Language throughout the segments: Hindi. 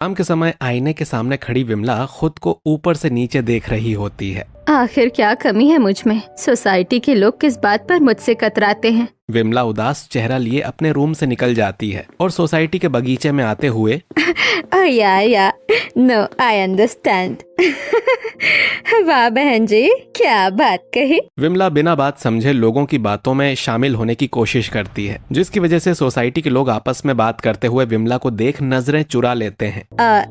शाम के समय आईने के सामने खड़ी विमला खुद को ऊपर से नीचे देख रही होती है। आखिर क्या कमी है मुझ में? सोसाइटी के लोग किस बात पर मुझसे कतराते हैं? विमला उदास चेहरा लिए अपने रूम से निकल जाती है और सोसाइटी के बगीचे में आते हुए या नो आई अंडरस्टैंड। वाह बहन जी, क्या बात कही। विमला बिना बात समझे लोगों की बातों में शामिल होने की कोशिश करती है, जिसकी वजह से सोसाइटी के लोग आपस में बात करते हुए विमला को देख नजरें चुरा लेते हैं।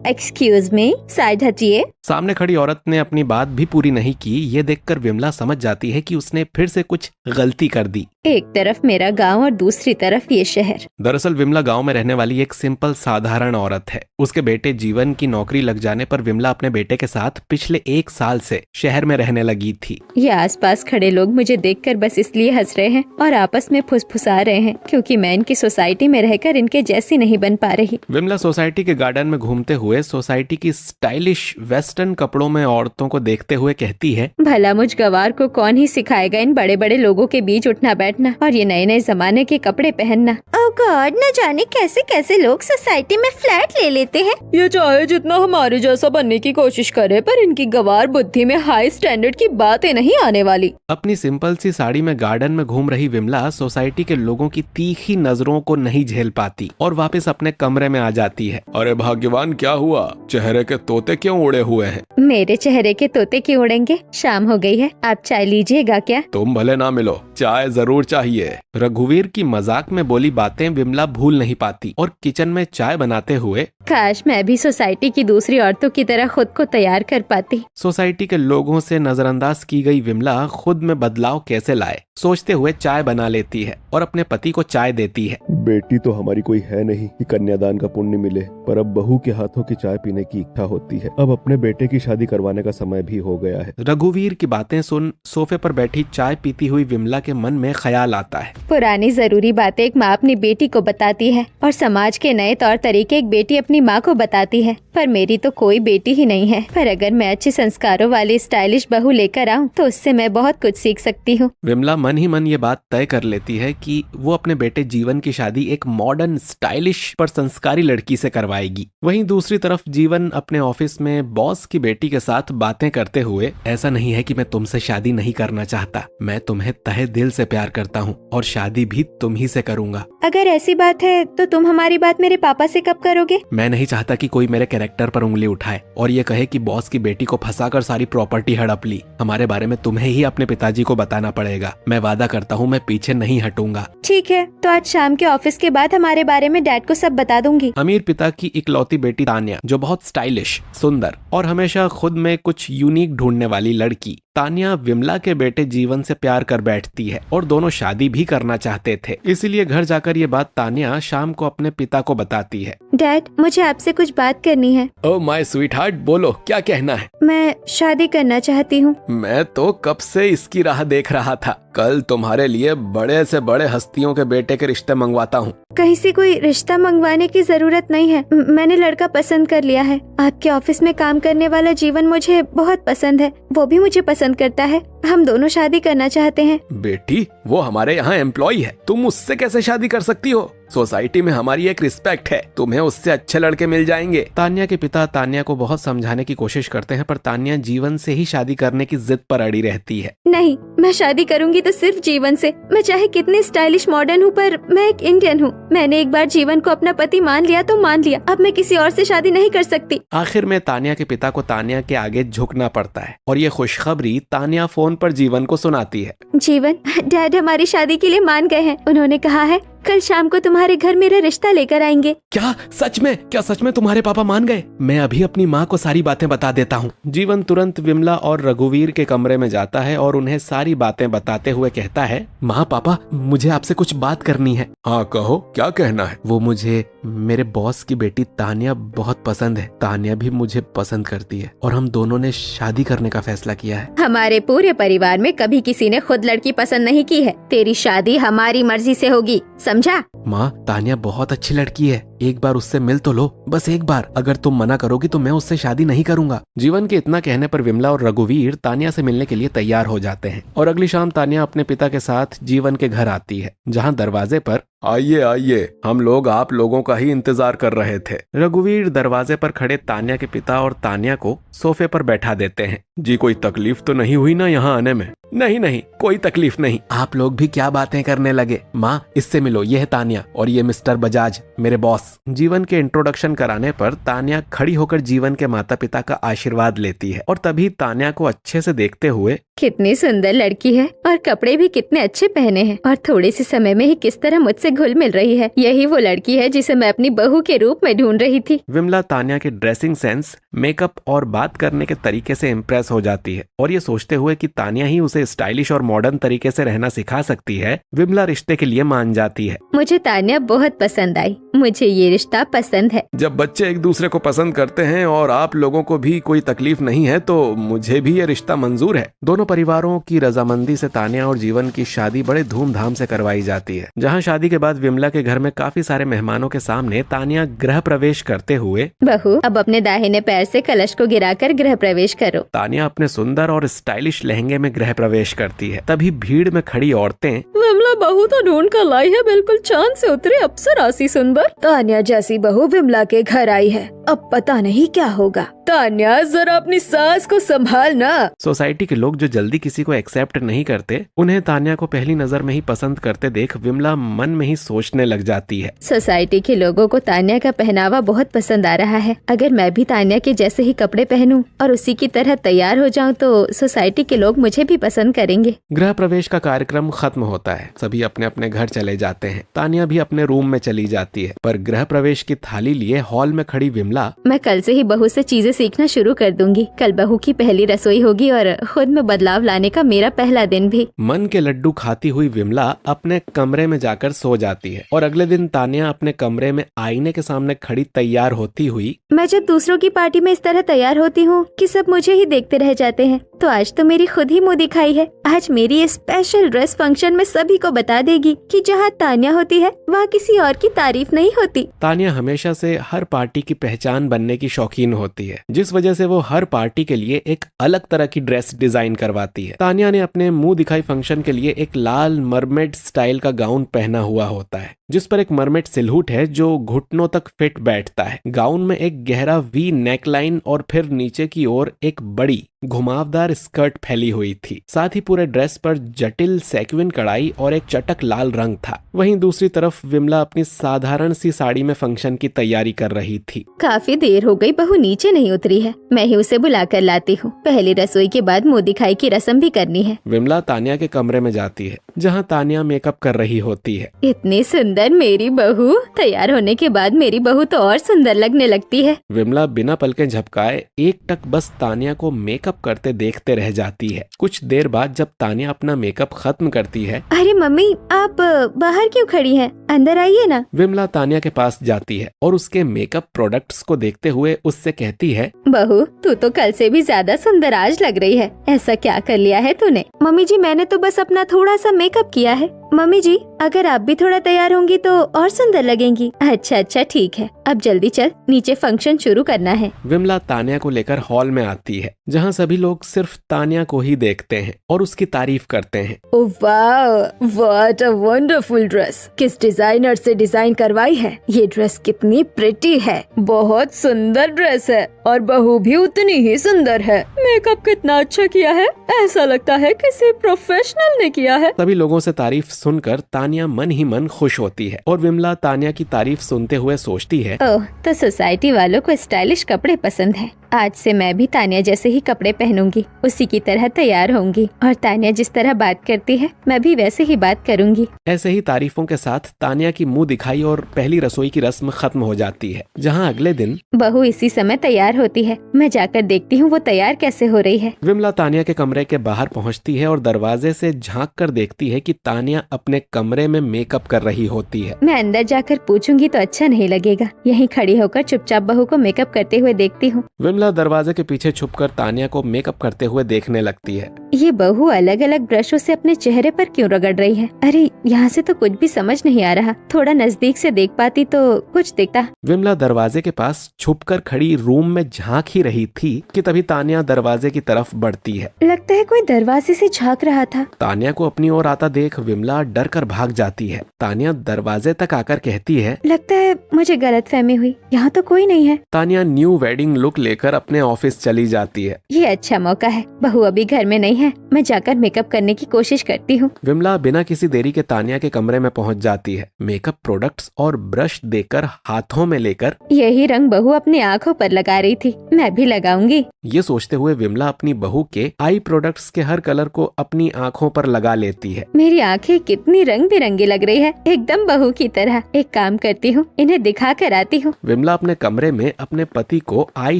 एक्सक्यूज मी, साइड हटिए। सामने खड़ी औरत ने अपनी बात भी पूरी नहीं की। ये देखकर विमला समझ जाती है कि उसने फिर से कुछ गलती कर दी। एक तरफ मेरा गांव और दूसरी तरफ ये शहर। दरअसल विमला गांव में रहने वाली एक सिंपल साधारण औरत है। उसके बेटे जीवन की नौकरी लग जाने पर विमला अपने बेटे के साथ पिछले 1 साल से शहर में रहने लगी थी। ये आसपास खड़े लोग मुझे देखकर बस इसलिए हंस रहे हैं और आपस में फुसफुसा रहे हैं क्योंकि मैं इनकी सोसाइटी में रहकर इनके जैसी नहीं बन पा रही। विमला सोसाइटी के गार्डन में घूमते हुए सोसाइटी की स्टाइलिश वेस्टर्न कपड़ों में औरतों को देखते हुए कहती है, भला मुझ गवार को कौन ही सिखाएगा इन बड़े बड़े लोगों के बीच उठना बैठना और ये नए नए जमाने के कपड़े पहनना। ओह गॉड, न जाने कैसे कैसे लोग सोसाइटी में फ्लैट ले लेते हैं। ये चाहे जितना हमारे जैसा बनने की कोशिश करे, पर इनकी गवार बुद्धि में हाई स्टैंडर्ड की बातें नहीं आने वाली। अपनी सिंपल सी साड़ी में गार्डन में घूम रही विमला सोसाइटी के लोगों की तीखी नजरों को नहीं झेल पाती और वापस अपने कमरे में आ जाती है। अरे भाग्यवान, क्या हुआ? चेहरे के तोते क्यों उड़े हुए हैं? मेरे चेहरे के तोते क्यों उड़ेंगे? शाम हो गई है, आप चाय लीजिएगा क्या? तुम भले ना मिलो, चाय जरूर चाहिए। रघुवीर की मजाक में बोली बातें विमला भूल नहीं पाती और किचन में चाय बनाते हुए, काश मैं भी सोसाइटी की दूसरी औरतों की तरह खुद को तैयार कर पाती। सोसाइटी के लोगों से नजरअंदाज की गई विमला खुद में बदलाव कैसे लाए सोचते हुए चाय बना लेती है और अपने पति को चाय देती है। बेटी तो हमारी कोई है नहीं कि कन्यादान का पुण्य मिले, पर अब बहू के हाथों की चाय पीने की इच्छा होती है। अब अपने बेटे की शादी करवाने का समय भी हो गया है। रघुवीर की बातें सुन सोफे पर बैठी चाय पीती हुई विमला के मन में ख्याल आता है। पुरानी जरूरी बातें एक माँ अपनी बेटी को बताती है और समाज के नए तौर तरीके एक बेटी अपनी माँ को बताती है, पर मेरी तो कोई बेटी ही नहीं है। पर अगर मैं अच्छे संस्कारों वाली स्टाइलिश बहू लेकर आऊँ तो उससे मैं बहुत कुछ सीख सकती हूँ। विमला मन ही मन ये बात तय कर लेती है कि वो अपने बेटे जीवन की शादी एक मॉडर्न स्टाइलिश पर संस्कारी लड़की से करवाएगी। वहीं दूसरी तरफ जीवन अपने ऑफिस में बॉस की बेटी के साथ बातें करते हुए, ऐसा नहीं है कि मैं तुमसे शादी नहीं करना चाहता, मैं तुम्हें तहे दिल से प्यार करता हूँ और शादी भी तुम ही से करूंगा। अगर ऐसी बात है तो तुम हमारी बात मेरे पापा से कब करोगे? मैं नहीं चाहता कि कोई मेरे कैरेक्टर पर उंगली उठाए और ये कहे कि बॉस की बेटी को फंसाकर सारी प्रॉपर्टी हड़प ली। हमारे बारे में तुम्हें ही अपने पिताजी को बताना पड़ेगा। मैं वादा करता हूँ मैं पीछे नहीं हटूंगा। ठीक है, तो आज शाम के ऑफिस के बाद हमारे बारे में डैड को सब बता दूंगी। अमीर पिता की इकलौती बेटी तान्या, जो बहुत स्टाइलिश, सुंदर और हमेशा खुद में कुछ यूनिक ढूंढने वाली लड़की, तान्या विमला के बेटे जीवन से प्यार कर बैठती है और दोनों शादी भी करना चाहते थे। इसीलिए घर जाकर ये बात तान्या शाम को अपने पिता को बताती है। डैड, मुझे आपसे कुछ बात करनी है। ओह माय स्वीटहार्ट, बोलो क्या कहना है? मैं शादी करना चाहती हूँ। मैं तो कब से इसकी राह देख रहा था। कल तुम्हारे लिए बड़े से बड़े हस्तियों के बेटे के रिश्ते मंगवाता हूँ। कहीं से कोई रिश्ता मंगवाने की जरूरत नहीं है, मैंने लड़का पसंद कर लिया है। आपके ऑफिस में काम करने वाला जीवन मुझे बहुत पसंद है, वो भी मुझे पसंद करता है। हम दोनों शादी करना चाहते हैं। बेटी, वो हमारे यहाँ एम्प्लॉय है, तुम उससे कैसे शादी कर सकती हो? सोसाइटी में हमारी एक रिस्पेक्ट है, तुम्हें उससे अच्छे लड़के मिल जाएंगे। तान्या के पिता तान्या को बहुत समझाने की कोशिश करते हैं, पर तान्या जीवन से ही शादी करने की जिद पर अड़ी रहती है। नहीं, मैं शादी करूंगी तो सिर्फ जीवन से। मैं चाहे कितनी स्टाइलिश मॉडर्न हूँ, पर मैं एक इंडियन हूँ। मैंने एक बार जीवन को अपना पति मान लिया तो मान लिया, अब मैं किसी और से शादी नहीं कर सकती। आखिर में तान्या के पिता को तान्या के आगे झुकना पड़ता है और ये खुशखबरी तान्या फोन पर जीवन को सुनाती है। जीवन, डैड हमारी शादी के लिए मान गए हैं। उन्होंने कहा है कल शाम को तुम्हारे घर मेरा रिश्ता लेकर आएंगे। क्या सच में? क्या सच में तुम्हारे पापा मान गए? मैं अभी अपनी माँ को सारी बातें बता देता हूँ। जीवन तुरंत विमला और रघुवीर के कमरे में जाता है और उन्हें सारी बातें बताते हुए कहता है, माँ पापा, मुझे आपसे कुछ बात करनी है। हाँ कहो, क्या कहना है? वो मुझे मेरे बॉस की बेटी तान्या बहुत पसंद है। तान्या भी मुझे पसंद करती है और हम दोनों ने शादी करने का फैसला किया है। हमारे पूरे परिवार में कभी किसी ने खुद लड़की पसंद नहीं की है। तेरी शादी हमारी मर्जी से होगी, समझा? माँ, तान्या बहुत अच्छी लड़की है, एक बार उससे मिल तो लो, बस एक बार। अगर तुम मना करोगी तो मैं उससे शादी नहीं करूंगा। जीवन के इतना कहने पर विमला और रघुवीर तानिया से मिलने के लिए तैयार हो जाते हैं और अगली शाम तानिया अपने पिता के साथ जीवन के घर आती है, जहाँ दरवाजे पर आइए आइए, हम लोग आप लोगों का ही इंतजार कर रहे थे। रघुवीर दरवाजे पर खड़े तानिया के पिता और तानिया को सोफे पर बैठा देते हैं। जी कोई तकलीफ तो नहीं हुई ना यहाँ आने में? नहीं नहीं, कोई तकलीफ नहीं। आप लोग भी क्या बातें करने लगे? माँ, इससे मिलो, ये है तानिया और ये मिस्टर बजाज, मेरे बॉस। जीवन के इंट्रोडक्शन कराने पर तानिया खड़ी होकर जीवन के माता पिता का आशीर्वाद लेती है और तभी तानिया को अच्छे से देखते हुए, कितनी सुंदर लड़की है और कपड़े भी कितने अच्छे पहने हैं और थोड़े से समय में ही किस तरह मुझसे घुल मिल रही है। यही वो लड़की है जिसे मैं अपनी बहू के रूप में ढूंढ रही थी। विमला तानिया के ड्रेसिंग सेंस, मेकअप और बात करने के तरीके से इम्प्रेस हो जाती है और ये सोचते हुए कि तानिया ही उसे स्टाइलिश और मॉडर्न तरीके से रहना सिखा सकती है, विमला रिश्ते के लिए मान जाती है। मुझे तानिया बहुत पसंद आई, मुझे ये रिश्ता पसंद है। जब बच्चे एक दूसरे को पसंद करते हैं और आप लोगों को भी कोई तकलीफ नहीं है तो मुझे भी ये रिश्ता मंजूर है। दोनों परिवारों की रजामंदी से तानिया और जीवन की शादी बड़े धूमधाम से करवाई जाती है, जहां शादी के बाद विमला के घर में काफी सारे मेहमानों के सामने तानिया गृह प्रवेश करते हुए, बहू अब अपने दाहिने पैर से कलश को गिराकर गृह प्रवेश करो। तानिया अपने सुंदर और स्टाइलिश लहंगे में गृह प्रवेश करती है। तभी भीड़ में खड़ी औरतें, विमला बहू तो ढूंढ कर लाई है, बिल्कुल चांद से उतरे अप्सरा सी सुंदर। तानिया जैसी बहू विमला के घर आई है, अब पता नहीं क्या होगा। तानिया जरा अपनी सास को संभाल ना। सोसाइटी के लोग जो जल्दी किसी को एक्सेप्ट नहीं करते, उन्हें तानिया को पहली नजर में ही पसंद करते देख विमला मन में ही सोचने लग जाती है। सोसाइटी के लोगों को तानिया का पहनावा बहुत पसंद आ रहा है। अगर मैं भी तानिया के जैसे ही कपड़े पहनूं और उसी की तरह तैयार हो जाऊं तो सोसाइटी के लोग मुझे भी पसंद करेंगे। गृह प्रवेश का कार्यक्रम खत्म होता है, सभी अपने अपने घर चले जाते हैं। तानिया भी अपने रूम में चली जाती है, पर गृह प्रवेश की थाली लिए हॉल में खड़ी विमला, मैं कल से ही बहू से चीजें सीखना शुरू कर दूंगी। कल बहू की पहली रसोई होगी और खुद में बदलाव लाने का मेरा पहला दिन भी। मन के लड्डू खाती हुई विमला अपने कमरे में जाकर सो जाती है और अगले दिन तानिया अपने कमरे में आईने के सामने खड़ी तैयार होती हुई, मैं जब दूसरों की पार्टी में इस तरह तैयार होती हूँ कि सब मुझे ही देखते रह जाते हैं, तो आज तो मेरी खुद ही मुँह दिखाई है। आज मेरी ये स्पेशल ड्रेस फंक्शन में सभी को बता देगी कि जहाँ तानिया होती है वहाँ किसी और की तारीफ नहीं होती। तानिया हमेशा से हर पार्टी की पहचान बनने की शौकीन होती है, जिस वजह से वो हर पार्टी के लिए एक अलग तरह की ड्रेस डिजाइन करवाती है। तानिया ने अपने मुंह दिखाई फंक्शन के लिए एक लाल मरमेड स्टाइल का गाउन पहना हुआ होता है, जिस पर एक मरमेड सिलहूट है जो घुटनों तक फिट बैठता है। गाउन में एक गहरा वी नेकलाइन और फिर नीचे की ओर एक बड़ी घुमावदार स्कर्ट फैली हुई थी। साथ ही पूरे ड्रेस पर जटिल सेक्विन कढ़ाई और एक चटक लाल रंग था। वहीं दूसरी तरफ विमला अपनी साधारण सी साड़ी में फंक्शन की तैयारी कर रही थी। काफी देर हो गई, बहू नीचे नहीं उतरी है। मैं ही उसे बुला कर लाती हूँ। पहली रसोई के बाद मुँह दिखाई की रस्म भी करनी है। विमला तानिया के कमरे में जाती है, जहाँ तानिया मेकअप कर रही होती है। इतनी सुंदर मेरी बहू, तैयार होने के बाद मेरी बहू तो और सुंदर लगने लगती है। विमला बिना पलके झपकाए एक टक बस तानिया को मेकअप करते देखते रह जाती है। कुछ देर बाद जब तानिया अपना मेकअप खत्म करती है, अरे मम्मी, आप बाहर क्यों खड़ी हैं? अंदर आइए ना। विमला तानिया के पास जाती है और उसके मेकअप प्रोडक्ट्स को देखते हुए उससे कहती है, बहू तू तो कल से भी ज्यादा सुंदर आज लग रही है। ऐसा क्या कर लिया है तूने? मम्मी जी, मैंने तो बस अपना थोड़ा सा मेकअप किया है। मम्मी जी, अगर आप भी थोड़ा तैयार होंगी तो और सुंदर लगेंगी। अच्छा ठीक है, अब जल्दी चल, नीचे फंक्शन शुरू करना है। विमला तानिया को लेकर हॉल में आती है, जहाँ सभी लोग सिर्फ तानिया को ही देखते हैं और उसकी तारीफ करते हैं। ओह वाह, व्हाट अ वंडरफुल ड्रेस। किस डिजाइनर से डिजाइन करवाई है? ये ड्रेस कितनी प्रिटी है। बहुत सुंदर ड्रेस है और बहू भी उतनी ही सुंदर है। मेकअप कितना अच्छा किया है, ऐसा लगता है किसी प्रोफेशनल ने किया है। सभी लोगों से तारीफ सुनकर तानिया मन ही मन खुश होती है और विमला तानिया की तारीफ सुनते हुए सोचती है, ओह, तो सोसाइटी वालों को स्टाइलिश कपड़े पसंद है। आज से मैं भी तानिया जैसे ही कपड़े पहनूंगी, उसी की तरह तैयार होंगी और तानिया जिस तरह बात करती है मैं भी वैसे ही बात करूंगी। ऐसे ही तारीफों के साथ तानिया की मुंह दिखाई और पहली रसोई की रस्म खत्म हो जाती है, जहां अगले दिन बहू इसी समय तैयार होती है। मैं जाकर देखती हूँ वो तैयार कैसे हो रही है। विमला तानिया के कमरे के बाहर पहुँचती है और दरवाजे से झांक कर देखती है कि तानिया अपने कमरे में मेकअप कर रही होती है। मैं अंदर जाकर पूछूंगी तो अच्छा नहीं लगेगा, यहीं खड़ी होकर चुपचाप बहू को मेकअप करते हुए देखती हूँ। विमला दरवाजे के पीछे छुपकर तानिया को मेकअप करते हुए देखने लगती है। ये बहू अलग अलग ब्रशों से अपने चेहरे पर क्यों रगड़ रही है? अरे यहाँ से तो कुछ भी समझ नहीं आ रहा। थोड़ा नजदीक से देख पाती तो कुछ दिखता। विमला दरवाजे के पास छुपकर खड़ी रूम में झांक ही रही थी कि तभी तानिया दरवाजे की तरफ बढ़ती है। लगता है कोई दरवाजे से झांक रहा था। तानिया को अपनी ओर आता देख विमला डर कर भाग जाती है। तानिया दरवाजे तक आकर कहती है, लगता है मुझे गलतफहमी हुई, यहाँ तो कोई नहीं है। तानिया न्यू वेडिंग लुक लेकर अपने ऑफिस चली जाती है। ये अच्छा मौका है, बहू अभी घर में नहीं है, मैं जाकर मेकअप करने की कोशिश करती हूँ। विमला बिना किसी देरी के तानिया के कमरे में पहुंच जाती है। मेकअप प्रोडक्ट्स और ब्रश देकर हाथों में लेकर यही रंग बहू अपनी आँखों पर लगा रही थी, मैं भी लगाऊंगी। ये सोचते हुए विमला अपनी बहू के आई प्रोडक्ट्स के हर कलर को अपनी आँखों पर लगा लेती है। मेरी आँखें कितनी रंग बिरंगी लग रही है, एकदम बहू की तरह। एक काम करती हूँ, इन्हें दिखा कर आती हूँ। विमला अपने कमरे में अपने पति को आई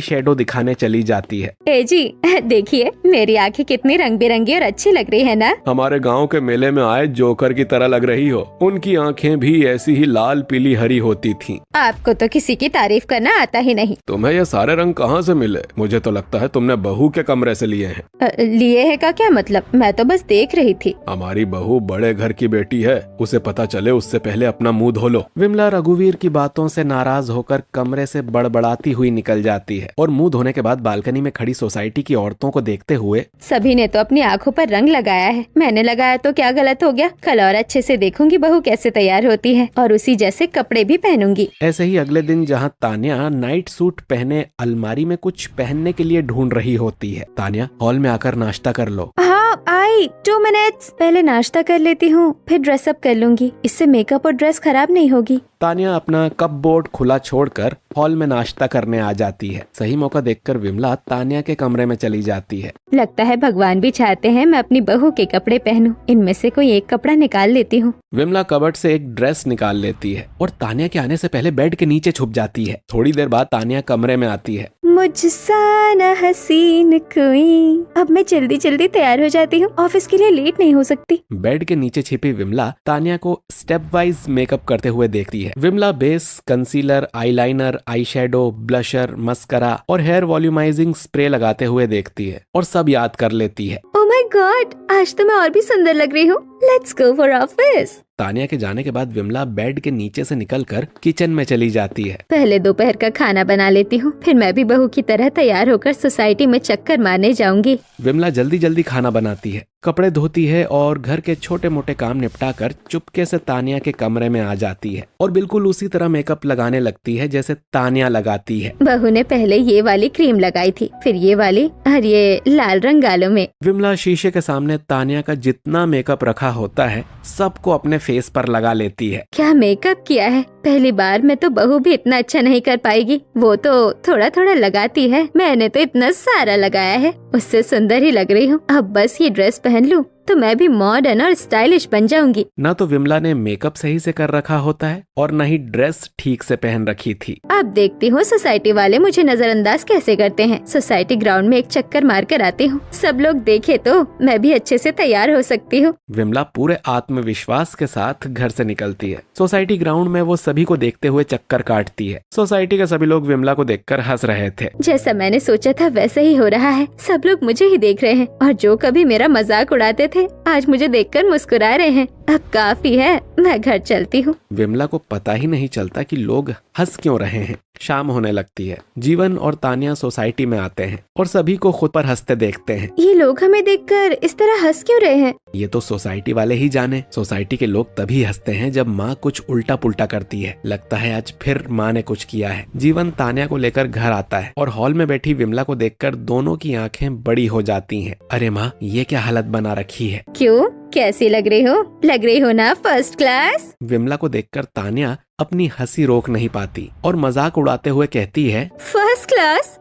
शेडो दिखाने चली जाती है। ए जी देखिए, मेरी आँखें कितनी रंग बिरंगी और अच्छी लग रही है ना? हमारे गांव के मेले में आए जोकर की तरह लग रही हो। उनकी आंखें भी ऐसी ही लाल पीली हरी होती थीं। आपको तो किसी की तारीफ करना आता ही नहीं। तुम्हें ये सारे रंग कहाँ से मिले? मुझे तो लगता है तुमने बहू के कमरे से लिए हैं। लिए है का क्या मतलब? मैं तो बस देख रही थी। हमारी बहू बड़े घर की बेटी है, उसे पता चले उससे पहले अपना मुंह धो लो। विमला रघुवीर की बातों से नाराज होकर कमरे से बड़बड़ाती हुई निकल जाती है और मुंह धोने के बाद बालकनी में खड़ी सोसाइटी की औरतों को देखते हुए, सभी ने तो अपनी आँखों पर रंग लगाया है, मैंने लगाया तो क्या गलत हो गया? कल और अच्छे से देखूंगी बहू कैसे तैयार होती है और उसी जैसे कपड़े भी पहनूंगी। ऐसे ही अगले दिन जहाँ तानिया नाइट सूट पहने अलमारी में कुछ पहनने के लिए ढूंढ रही होती है। तानिया, हॉल में आकर नाश्ता कर लो। हाँ आई 2 मिनट्स। पहले नाश्ता कर लेती हूँ, फिर ड्रेसअप कर लूंगी, इससे मेकअप और ड्रेस खराब नहीं होगी। तानिया अपना कप बोर्ड खुला छोड़कर हॉल में नाश्ता करने आ जाती है। सही मौका देखकर विमला तानिया के कमरे में चली जाती है। लगता है भगवान भी चाहते हैं मैं अपनी बहू के कपड़े पहनूं। इनमें से कोई एक कपड़ा निकाल लेती हूँ। विमला कबर्ड से एक ड्रेस निकाल लेती है और तानिया के आने से पहले बेड के नीचे छुप जाती है। थोड़ी देर बाद तानिया कमरे में आती है। मुझसा न हसीन कोई। अब मैं जल्दी जल्दी तैयार हो जाती हूँ, ऑफिस के लिए लेट नहीं हो सकती। बेड के नीचे छिपी विमला तानिया को स्टेप वाइज मेकअप करते हुए देखती है। Vimla base, concealer, eyeliner, eye shadow, blusher, mascara और हेयर वॉल्यूमाइजिंग स्प्रे लगाते हुए देखती है और सब याद कर लेती है। ओह माय गॉड, आज तो मैं और भी सुंदर लग रही हूँ। Let's go for office. Tania के जाने के बाद विमला बेड के नीचे से निकलकर किचन में चली जाती है। पहले दोपहर का खाना बना लेती हूँ, फिर मैं भी बहू की तरह तैयार होकर सोसाइटी में चक्कर मारने जाऊंगी। विमला जल्दी जल्दी खाना बनाती है, कपड़े धोती है और घर के छोटे मोटे काम निपटाकर चुपके से तानिया के कमरे में आ जाती है और बिल्कुल उसी तरह मेकअप लगाने लगती है जैसे तानिया लगाती है। बहू ने पहले ये वाली क्रीम लगाई थी, फिर ये वाली और ये लाल रंग गालों में। विमला शीशे के सामने तानिया का जितना मेकअप रखा होता है सबको अपने फेस पर लगा लेती है। क्या मेकअप किया है! पहली बार में तो बहू भी इतना अच्छा नहीं कर पाएगी, वो तो थोड़ा थोड़ा लगाती है, मैंने तो इतना सारा लगाया है। उससे सुंदर ही लग रही हूँ। अब बस ये ड्रेस पहन लूं तो मैं भी मॉडर्न और स्टाइलिश बन जाऊंगी। न तो विमला ने मेकअप सही से कर रखा होता है और न ही ड्रेस ठीक से पहन रखी थी। अब देखती हूँ सोसाइटी वाले मुझे नजरअंदाज कैसे करते हैं। सोसाइटी ग्राउंड में एक चक्कर मार कर आती हूँ, सब लोग देखे तो मैं भी अच्छे से तैयार हो सकती हूँ। विमला पूरे आत्मविश्वास के साथ घर से निकलती है। सोसाइटी ग्राउंड में वो सभी को देखते हुए चक्कर काटती है। सोसाइटी के सभी लोग विमला को देखकर हंस रहे थे। जैसा मैंने सोचा था वैसा ही हो रहा है, सब लोग मुझे ही देख रहे हैं और जो कभी मेरा मजाक उड़ाते थे आज मुझे देखकर मुस्कुरा रहे हैं। अब काफी है, मैं घर चलती हूँ। विमला को पता ही नहीं चलता कि लोग हंस क्यों रहे हैं। शाम होने लगती है। जीवन और तानिया सोसाइटी में आते हैं और सभी को खुद पर हंसते देखते हैं। ये लोग हमें देखकर इस तरह हंस क्यों रहे हैं? ये तो सोसाइटी वाले ही जाने। सोसाइटी के लोग तभी हंसते हैं जब माँ कुछ उल्टा पुल्टा करती है। लगता है आज फिर माँ ने कुछ किया है। जीवन तानिया को लेकर घर आता है और हॉल में बैठी विमला को देखकर दोनों की आंखें बड़ी हो जाती हैं। अरे माँ, ये क्या हालत बना रखी है? क्यों, कैसी लग रही हो? लग रही हो ना फर्स्ट क्लास। विमला को देखकर तानिया अपनी हंसी रोक नहीं पाती और मजाक उड़ाते हुए कहती है, फर्स्ट क्लास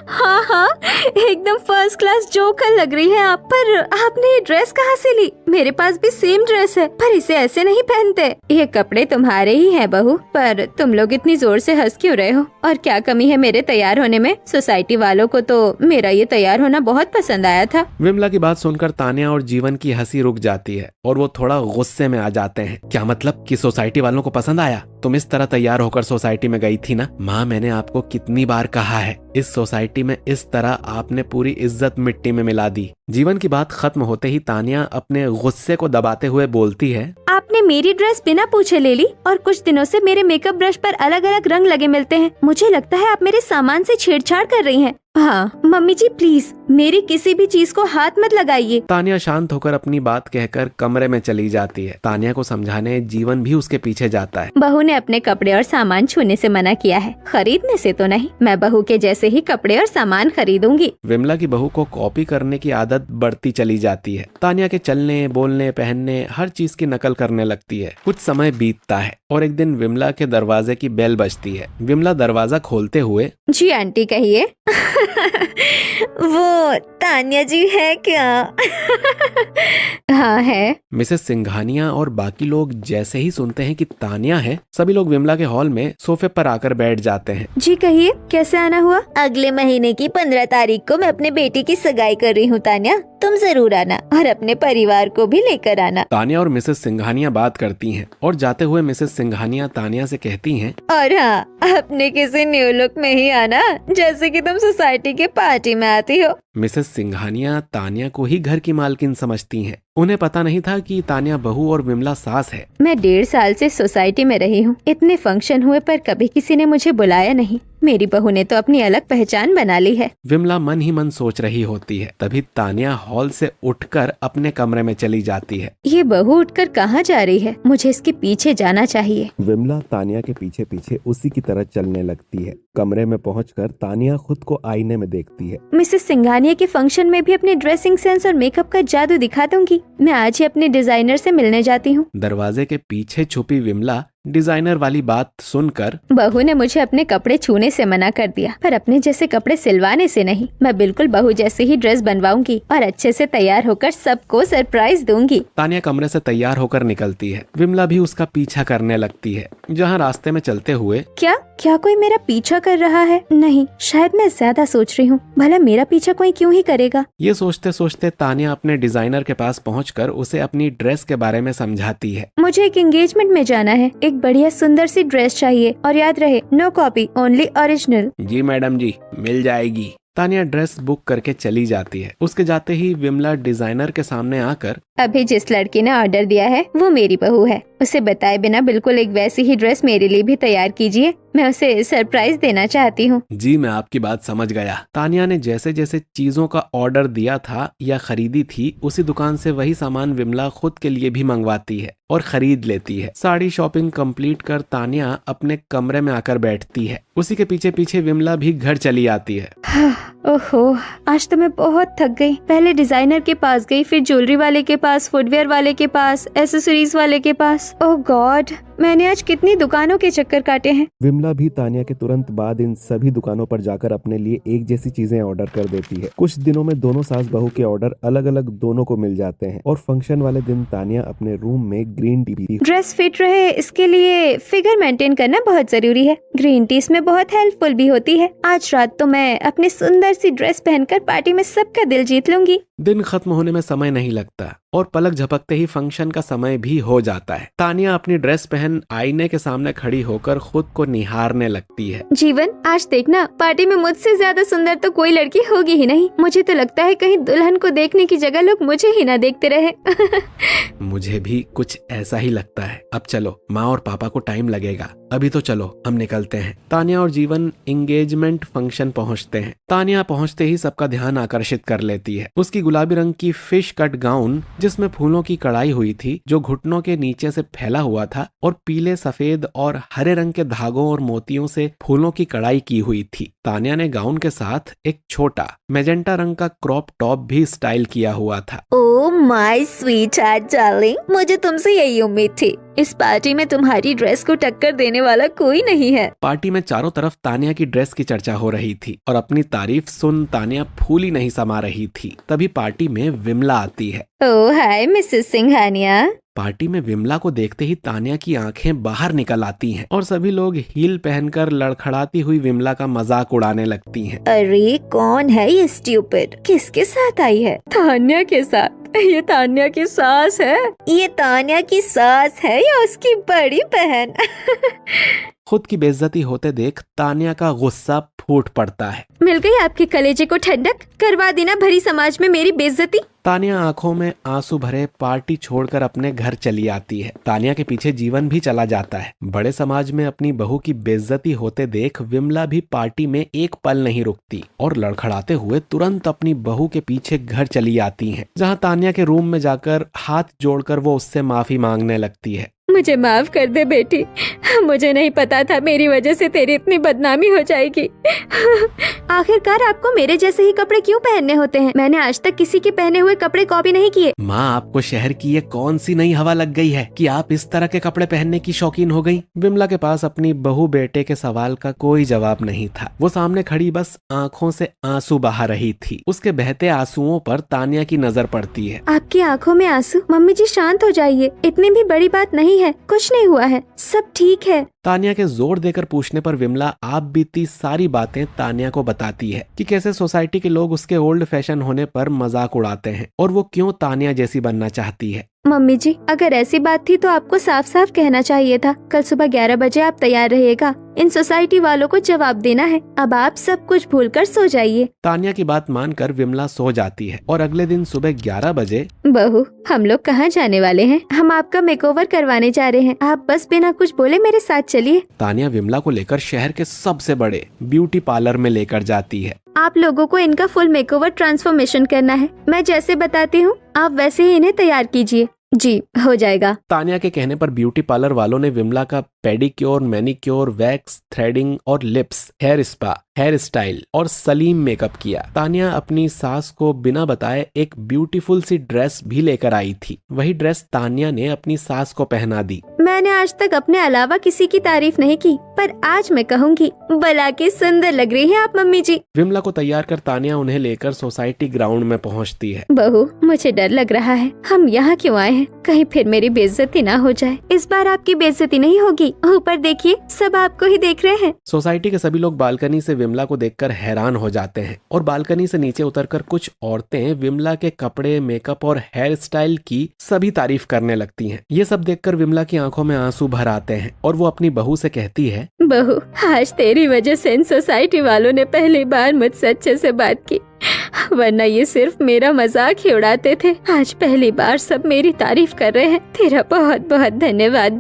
हाँ हाँ, एकदम फर्स्ट क्लास जोकर लग रही है आप। पर आपने ये ड्रेस कहाँ से ली? मेरे पास भी सेम ड्रेस है, पर इसे ऐसे नहीं पहनते। ये कपड़े तुम्हारे ही हैं बहू, पर तुम लोग इतनी जोर से हंस क्यों रहे हो? और क्या कमी है मेरे तैयार होने में? सोसाइटी वालों को तो मेरा ये तैयार होना बहुत पसंद आया था। विमला की बात सुनकर तान्या और जीवन की हंसी रुक जाती है और वो थोड़ा गुस्से में आ जाते हैं। क्या मतलब कि सोसाइटी वालों को पसंद आया? तुम इस तरह तैयार होकर सोसाइटी में गई थी ना? माँ, मैंने आपको कितनी बार कहा है, इस सोसाइटी में इस तरह आपने पूरी इज्जत मिट्टी में मिला दी। जीवन की बात खत्म होते ही तान्या अपने गुस्से को दबाते हुए बोलती है, आपने मेरी ड्रेस बिना पूछे ले ली और कुछ दिनों से मेरे मेकअप ब्रश पर अलग अलग रंग लगे मिलते हैं। मुझे लगता है आप मेरे सामान से छेड़छाड़ कर रही हैं। हाँ मम्मी जी, प्लीज मेरी किसी भी चीज को हाथ मत लगाइए। तान्या शांत होकर अपनी बात कहकर कमरे में चली जाती है। तान्या को समझाने जीवन भी उसके पीछे जाता है। बहू ने अपने कपड़े और सामान छूने से मना किया है, खरीदने से तो नहीं। मैं बहू के जैसे ही कपड़े और सामान खरीदूंगी। विमला की बहू को कॉपी करने की आदत बढ़ती चली जाती है। तान्या के चलने, बोलने, पहनने, हर चीज की नकल करने लगती है। कुछ समय बीतता है और एक दिन विमला के दरवाजे की बेल बजती है। विमला दरवाजा खोलते हुए, जी आंटी कहिए। वो तान्या जी है क्या? हाँ है। मिसेस सिंघानिया और बाकी लोग जैसे ही सुनते हैं कि तान्या है, सभी लोग विमला के हॉल में सोफे पर आकर बैठ जाते हैं। जी कहिए, कैसे आना हुआ? अगले महीने की 15 तारीख को मैं अपने बेटी की सगाई कर रही हूँ तान्या, तुम जरूर आना और अपने परिवार को भी लेकर आना। तान्या और मिसेस सिंघानिया बात करती हैं और जाते हुए मिसेस सिंघानिया तान्या से कहती हैं, और हाँ, अपने किसी न्यू लुक में ही आना, जैसे कि तुम सोसाइटी के पार्टी में आती हो। मिसेस सिंघानिया तान्या को ही घर की मालकिन समझती हैं। उन्हें पता नहीं था कि तान्या बहू और विमला सास है। मैं 1.5 साल से सोसाइटी में रही हूँ। इतने फंक्शन हुए पर कभी किसी ने मुझे बुलाया नहीं। मेरी बहू ने तो अपनी अलग पहचान बना ली है। विमला मन ही मन सोच रही होती है। तभी तान्या हॉल से उठकर अपने कमरे में चली जाती है। ये बहू उठकर कहाँ जा रही है? मुझे इसके पीछे जाना चाहिए। विमला तान्या के पीछे पीछे उसी की तरह चलने लगती है। कमरे में पहुंचकर तान्या खुद को आईने में देखती है। मिसेस सिंघानिया के फंक्शन में भी अपने ड्रेसिंग सेंस और मेकअप का जादू दिखा दूंगी। मैं आज ही अपने डिजाइनर से मिलने जाती हूँ। दरवाजे के पीछे छुपी विमला डिजाइनर वाली बात सुनकर, बहू ने मुझे अपने कपड़े छूने से मना कर दिया, पर अपने जैसे कपड़े सिलवाने से नहीं। मैं बिल्कुल बहू जैसे ही ड्रेस बनवाऊंगी और अच्छे से तैयार होकर सबको सरप्राइज दूंगी। तान्या कमरे से तैयार होकर निकलती है। विमला भी उसका पीछा करने लगती है। जहाँ रास्ते में चलते हुए, क्या कोई मेरा पीछा कर रहा है? नहीं, शायद मैं ज्यादा सोच रही हूँ। भला मेरा पीछा कोई क्यों ही करेगा? ये सोचते सोचते तान्या अपने डिजाइनर के पास पहुंचकर उसे अपनी ड्रेस के बारे में समझाती है। मुझे एक एंगेजमेंट में जाना है। एक बढ़िया सुंदर सी ड्रेस चाहिए और याद रहे, नो कॉपी, ओनली ओरिजिनल। जी मैडम जी, मिल जाएगी। तान्या ड्रेस बुक करके चली जाती है। उसके जाते ही विमला डिजाइनर के सामने आकर, अभी जिस लड़की ने ऑर्डर दिया है वो मेरी बहू है। उसे बताए बिना बिल्कुल एक वैसी ही ड्रेस मेरे लिए भी तैयार कीजिए। मैं उसे सरप्राइज देना चाहती हूँ। जी मैं आपकी बात समझ गया। तान्या ने जैसे जैसे चीजों का ऑर्डर दिया था या खरीदी थी, उसी दुकान से वही सामान विमला खुद के लिए भी मंगवाती है और खरीद लेती है। साड़ी शॉपिंग कंप्लीट कर तान्या अपने कमरे में आकर बैठती है। उसी के पीछे पीछे विमला भी घर चली आती है। ओहो, आज तो मैं बहुत थक गई। पहले डिजाइनर के पास गई, फिर ज्वेलरी वाले के पास, फुटवेयर वाले के पास, एसेसरीज वाले के पास। ओह गॉड, मैंने आज कितनी दुकानों के चक्कर काटे हैं। विमला भी तान्या के तुरंत बाद इन सभी दुकानों पर जाकर अपने लिए एक जैसी चीजें ऑर्डर कर देती है। कुछ दिनों में दोनों सास बहू के ऑर्डर अलग अलग दोनों को मिल जाते हैं और फंक्शन वाले दिन तान्या अपने रूम में ग्रीन टी ड्रेस फिट रहे, इसके लिए फिगर मेंटेन करना बहुत जरूरी है। ग्रीन टी इसमें बहुत हेल्पफुल भी होती है। आज रात तो मैं अपनी सुंदर सी ड्रेस पहनकर पार्टी में सबका दिल जीत लूंगी। दिन खत्म होने में समय नहीं लगता और पलक झपकते ही फंक्शन का समय भी हो जाता है। तान्या अपनी ड्रेस पहन आईने के सामने खड़ी होकर खुद को निहारने लगती है। जीवन, आज देखना, पार्टी में मुझसे ज्यादा सुंदर तो कोई लड़की होगी ही नहीं। मुझे तो लगता है कहीं दुल्हन को देखने की जगह लोग मुझे ही ना देखते रहे। मुझे भी कुछ ऐसा ही लगता है। अब चलो, माँ और पापा को टाइम लगेगा। अभी तो चलो, हम निकलते हैं। तान्या और जीवन एंगेजमेंट फंक्शन पहुँचते हैं। तान्या पहुँचते ही सबका ध्यान आकर्षित कर लेती है। उसकी गुलाबी रंग की फिश कट गाउन, जिसमें फूलों की कढ़ाई हुई थी, जो घुटनों के नीचे से फैला हुआ था और पीले, सफेद और हरे रंग के धागों और मोतियों से फूलों की कढ़ाई की हुई थी। तान्या ने गाउन के साथ एक छोटा मैजेंटा रंग का क्रॉप टॉप भी स्टाइल किया हुआ था। Oh my sweet heart darling, मुझे तुमसे यही उम्मीद थी। इस पार्टी में तुम्हारी ड्रेस को टक्कर देने वाला कोई नहीं है। पार्टी में चारों तरफ तानिया की ड्रेस की चर्चा हो रही थी और अपनी तारीफ सुन तानिया फूली नहीं समा रही थी। तभी पार्टी में विमला आती है। ओह हाय मिसेस सिंघानिया। पार्टी में विमला को देखते ही तानिया की आंखें बाहर निकल आती हैं और सभी लोग हील पहनकर लड़खड़ाती हुई विमला का मजाक उड़ाने लगती हैं। अरे कौन है ये स्टूपिड? किसके साथ आई है? तान्या के साथ। ये तान्या की सास है। ये तान्या की सास है या उसकी बड़ी बहन? खुद की बेइज्जती होते देख तानिया का गुस्सा फूट पड़ता है। मिल गई आपके कलेजे को ठंडक, करवा देना भरी समाज में मेरी बेइज्जती। तानिया आंखों में आंसू भरे पार्टी छोड़कर अपने घर चली आती है। तानिया के पीछे जीवन भी चला जाता है। बड़े समाज में अपनी बहू की बेइज्जती होते देख विमला भी पार्टी में एक पल नहीं रुकती और लड़खड़ाते हुए तुरंत अपनी बहू के पीछे घर चली आती हैं, जहां तानिया के रूम में जाकर हाथ जोड़कर वो उससे माफी मांगने लगती है। मुझे माफ कर दे बेटी, मुझे नहीं पता था मेरी वजह से तेरी इतनी बदनामी हो जाएगी। आखिरकार आपको मेरे जैसे ही कपड़े क्यों पहनने होते हैं? मैंने आज तक किसी के पहने हुए कपड़े कॉपी नहीं किए। माँ, आपको शहर की ये कौन सी नई हवा लग गई है कि आप इस तरह के कपड़े पहनने की शौकीन हो गई? विमला के पास अपनी बहू बेटे के सवाल का कोई जवाब नहीं था। वो सामने खड़ी बस आंखों से आंसू बहा रही थी। उसके बहते आंसुओं पर तानिया की नजर पड़ती है। आपकी आंखों में आंसू? मम्मी जी शांत हो जाइए, इतनी भी बड़ी बात नहीं है, कुछ नहीं हुआ है, सब ठीक है। तानिया के जोर देकर पूछने पर विमला आप बीती सारी बातें तानिया को बताती है कि कैसे सोसाइटी के लोग उसके ओल्ड फैशन होने पर मजाक उड़ाते हैं और वो क्यों तानिया जैसी बनना चाहती है। मम्मी जी, अगर ऐसी बात थी तो आपको साफ साफ कहना चाहिए था। कल सुबह 11 बजे आप तैयार रहिएगा, इन सोसाइटी वालों को जवाब देना है। अब आप सब कुछ भूलकर सो जाइए। तानिया की बात मानकर विमला सो जाती है और अगले दिन सुबह 11 बजे बहू, हम लोग कहाँ जाने वाले हैं? हम आपका मेकओवर करवाने जा रहे हैं, आप बस बिना कुछ बोले मेरे साथ चलिए। तानिया विमला को लेकर शहर के सबसे बड़े ब्यूटी पार्लर में लेकर जाती है। आप लोगों को इनका फुल मेकओवर ट्रांसफॉर्मेशन करना है। मैं जैसे बताती हूँ आप वैसे ही इन्हें तैयार कीजिए। जी हो जाएगा। तानिया के कहने पर ब्यूटी पार्लर वालों ने विमला का पेडिक्योर, मैनिक्योर, वैक्स, थ्रेडिंग और lips, hair spa, hair style और सलीम मेकअप किया। तानिया अपनी सास को बिना बताए एक ब्यूटीफुल सी ड्रेस भी लेकर आई थी। वही ड्रेस तानिया ने अपनी सास को पहना दी। मैंने आज तक अपने अलावा किसी की तारीफ नहीं की, पर आज मैं कहूँगी, भला के सुंदर लग रही है आप मम्मी जी। विमला को तैयार कर तानिया उन्हें लेकर सोसाइटी ग्राउंड में पहुँचती है। बहू, मुझे डर लग रहा है, हम यहाँ क्यों आए हैं? कहीं फिर मेरी बेइज्जती ना हो जाए। इस बार आपकी बेइज्जती नहीं होगी। ऊपर देखिए, सब आपको ही देख रहे हैं। सोसाइटी के सभी लोग बालकनी से विमला को देखकर हैरान हो जाते हैं और बालकनी से नीचे उतरकर कुछ औरतें विमला के कपड़े, मेकअप और हेयर स्टाइल की सभी तारीफ करने लगती हैं। ये सब देखकर विमला की आंखों में आंसू भर आते हैं और वो अपनी बहू से कहती है, बहू, आज तेरी वजह से इन सोसाइटी वालों ने पहली बार मुझसे अच्छे से बात की, वरना ये सिर्फ मेरा मजाक ही उड़ाते थे। आज पहली बार सब मेरी तारीफ कर रहे हैं। तेरा बहुत बहुत धन्यवाद।